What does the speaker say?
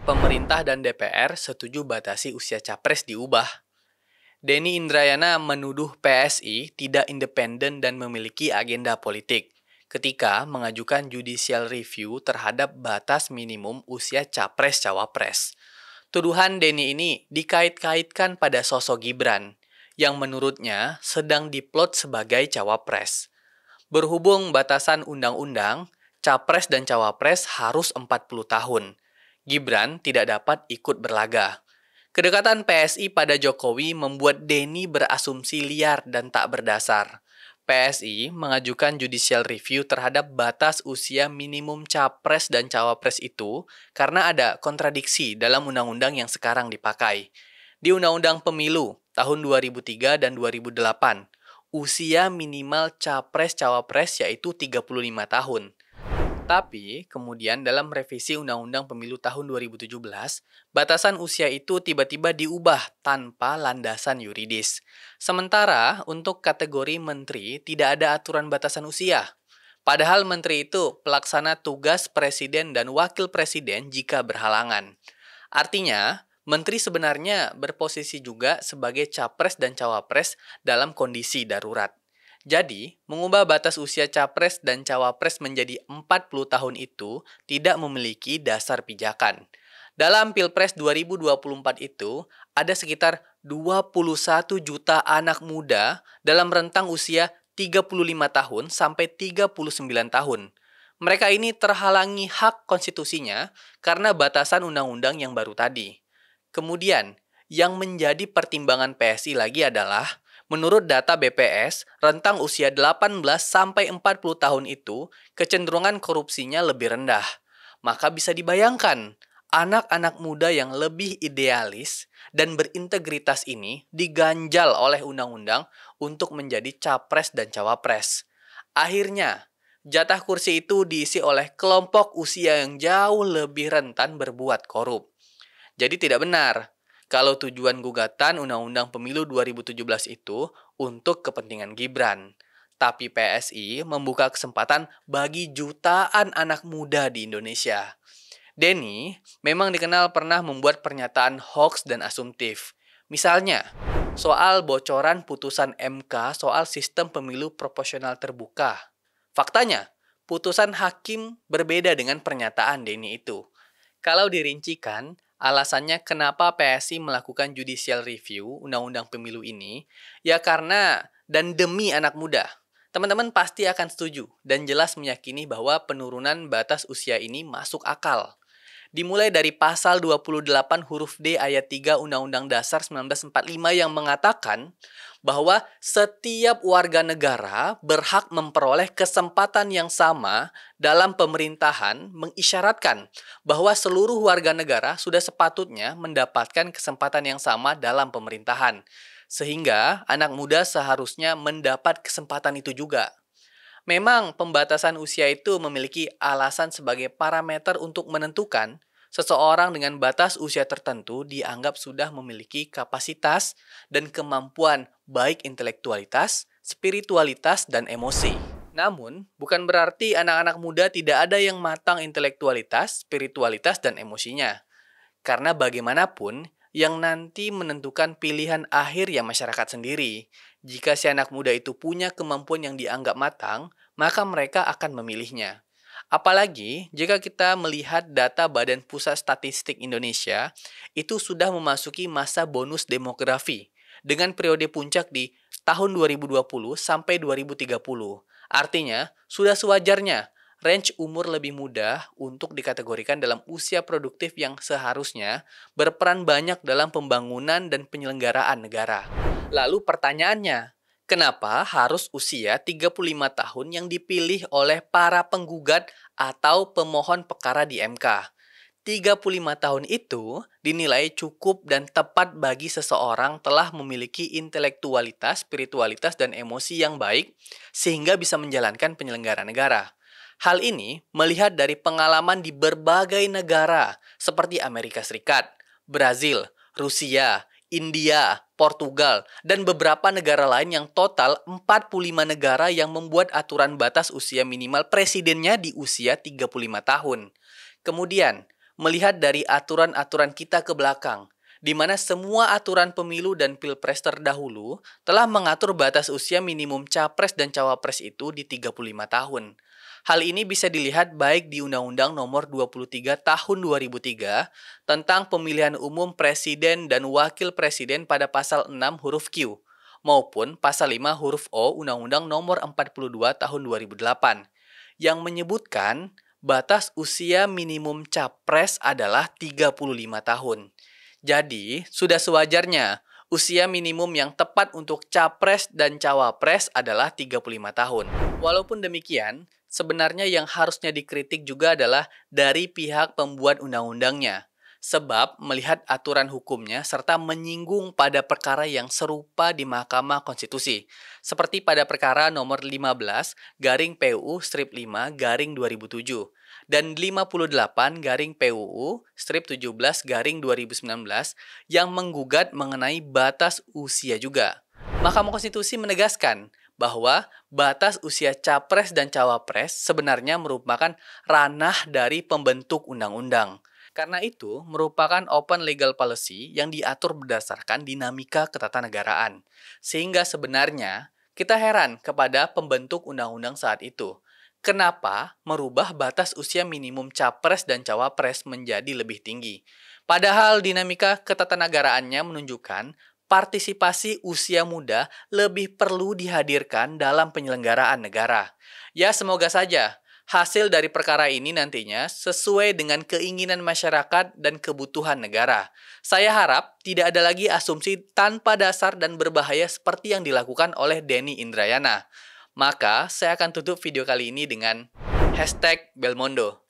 Pemerintah dan DPR setuju batasi usia capres diubah. Denny Indrayana menuduh PSI tidak independen dan memiliki agenda politik ketika mengajukan judicial review terhadap batas minimum usia capres-cawapres. Tuduhan Denny ini dikait-kaitkan pada sosok Gibran, yang menurutnya sedang diplot sebagai cawapres. Berhubung batasan undang-undang, capres dan cawapres harus 40 tahun. Gibran tidak dapat ikut berlaga. Kedekatan PSI pada Jokowi membuat Denny berasumsi liar dan tak berdasar. PSI mengajukan judicial review terhadap batas usia minimum capres dan cawapres itu karena ada kontradiksi dalam undang-undang yang sekarang dipakai. Di Undang-Undang Pemilu tahun 2003 dan 2008, usia minimal capres-cawapres yaitu 35 tahun. Tapi, kemudian dalam revisi Undang-Undang Pemilu tahun 2017, batasan usia itu tiba-tiba diubah tanpa landasan yuridis. Sementara, untuk kategori menteri tidak ada aturan batasan usia. Padahal menteri itu pelaksana tugas presiden dan wakil presiden jika berhalangan. Artinya, menteri sebenarnya berposisi juga sebagai capres dan cawapres dalam kondisi darurat. Jadi, mengubah batas usia capres dan cawapres menjadi 40 tahun itu tidak memiliki dasar pijakan. Dalam Pilpres 2024 itu, ada sekitar 21 juta anak muda dalam rentang usia 35 tahun sampai 39 tahun. Mereka ini terhalangi hak konstitusinya karena batasan undang-undang yang baru tadi. Kemudian, yang menjadi pertimbangan PSI lagi adalah menurut data BPS, rentang usia 18 sampai 40 tahun itu kecenderungan korupsinya lebih rendah. Maka bisa dibayangkan, anak-anak muda yang lebih idealis dan berintegritas ini diganjal oleh undang-undang untuk menjadi capres dan cawapres. Akhirnya, jatah kursi itu diisi oleh kelompok usia yang jauh lebih rentan berbuat korup. Jadi tidak benar kalau tujuan gugatan Undang-Undang Pemilu 2017 itu untuk kepentingan Gibran. Tapi PSI membuka kesempatan bagi jutaan anak muda di Indonesia. Denny memang dikenal pernah membuat pernyataan hoax dan asumtif. Misalnya, soal bocoran putusan MK soal sistem pemilu proporsional terbuka. Faktanya, putusan hakim berbeda dengan pernyataan Denny itu. Kalau dirincikan, alasannya kenapa PSI melakukan judicial review Undang-Undang Pemilu ini, ya karena dan demi anak muda. Teman-teman pasti akan setuju dan jelas meyakini bahwa penurunan batas usia ini masuk akal. Dimulai dari pasal 28 huruf D ayat 3 Undang-Undang Dasar 1945 yang mengatakan bahwa setiap warga negara berhak memperoleh kesempatan yang sama dalam pemerintahan, mengisyaratkan bahwa seluruh warga negara sudah sepatutnya mendapatkan kesempatan yang sama dalam pemerintahan. Sehingga anak muda seharusnya mendapat kesempatan itu juga. Memang pembatasan usia itu memiliki alasan sebagai parameter untuk menentukan seseorang dengan batas usia tertentu dianggap sudah memiliki kapasitas dan kemampuan baik intelektualitas, spiritualitas, dan emosi. Namun, bukan berarti anak-anak muda tidak ada yang matang intelektualitas, spiritualitas, dan emosinya. Karena bagaimanapun, yang nanti menentukan pilihan akhir ya masyarakat sendiri. Jika si anak muda itu punya kemampuan yang dianggap matang, maka mereka akan memilihnya. Apalagi jika kita melihat data Badan Pusat Statistik Indonesia, itu sudah memasuki masa bonus demografi dengan periode puncak di tahun 2020 sampai 2030. Artinya, sudah sewajarnya range umur lebih muda untuk dikategorikan dalam usia produktif yang seharusnya berperan banyak dalam pembangunan dan penyelenggaraan negara. Lalu pertanyaannya, kenapa harus usia 35 tahun yang dipilih oleh para penggugat atau pemohon perkara di MK? 35 tahun itu dinilai cukup dan tepat bagi seseorang telah memiliki intelektualitas, spiritualitas, dan emosi yang baik sehingga bisa menjalankan penyelenggara negara. Hal ini melihat dari pengalaman di berbagai negara seperti Amerika Serikat, Brazil, Rusia, India, Portugal, dan beberapa negara lain yang total 45 negara yang membuat aturan batas usia minimal presidennya di usia 35 tahun. Kemudian, melihat dari aturan-aturan kita ke belakang, di mana semua aturan pemilu dan pilpres terdahulu telah mengatur batas usia minimum capres dan cawapres itu di 35 tahun. Hal ini bisa dilihat baik di Undang-Undang Nomor 23 Tahun 2003 tentang pemilihan umum presiden dan wakil presiden pada pasal 6 huruf Q maupun pasal 5 huruf O Undang-Undang Nomor 42 Tahun 2008 yang menyebutkan batas usia minimum capres adalah 35 tahun. Jadi, sudah sewajarnya usia minimum yang tepat untuk capres dan cawapres adalah 35 tahun. Walaupun demikian, sebenarnya yang harusnya dikritik juga adalah dari pihak pembuat undang-undangnya. Sebab melihat aturan hukumnya serta menyinggung pada perkara yang serupa di Mahkamah Konstitusi. Seperti pada perkara nomor 15 garing PUU strip 5 garing 2007 dan 58 garing PUU strip 17 garing 2019 yang menggugat mengenai batas usia juga. Mahkamah Konstitusi menegaskan bahwa batas usia capres dan cawapres sebenarnya merupakan ranah dari pembentuk undang-undang. Karena itu, merupakan open legal policy yang diatur berdasarkan dinamika ketatanegaraan. Sehingga sebenarnya, kita heran kepada pembentuk undang-undang saat itu. Kenapa merubah batas usia minimum capres dan cawapres menjadi lebih tinggi? Padahal dinamika ketatanegaraannya menunjukkan partisipasi usia muda lebih perlu dihadirkan dalam penyelenggaraan negara. Ya, semoga saja hasil dari perkara ini nantinya sesuai dengan keinginan masyarakat dan kebutuhan negara. Saya harap tidak ada lagi asumsi tanpa dasar dan berbahaya seperti yang dilakukan oleh Denny Indrayana. Maka, saya akan tutup video kali ini dengan #Belmondo.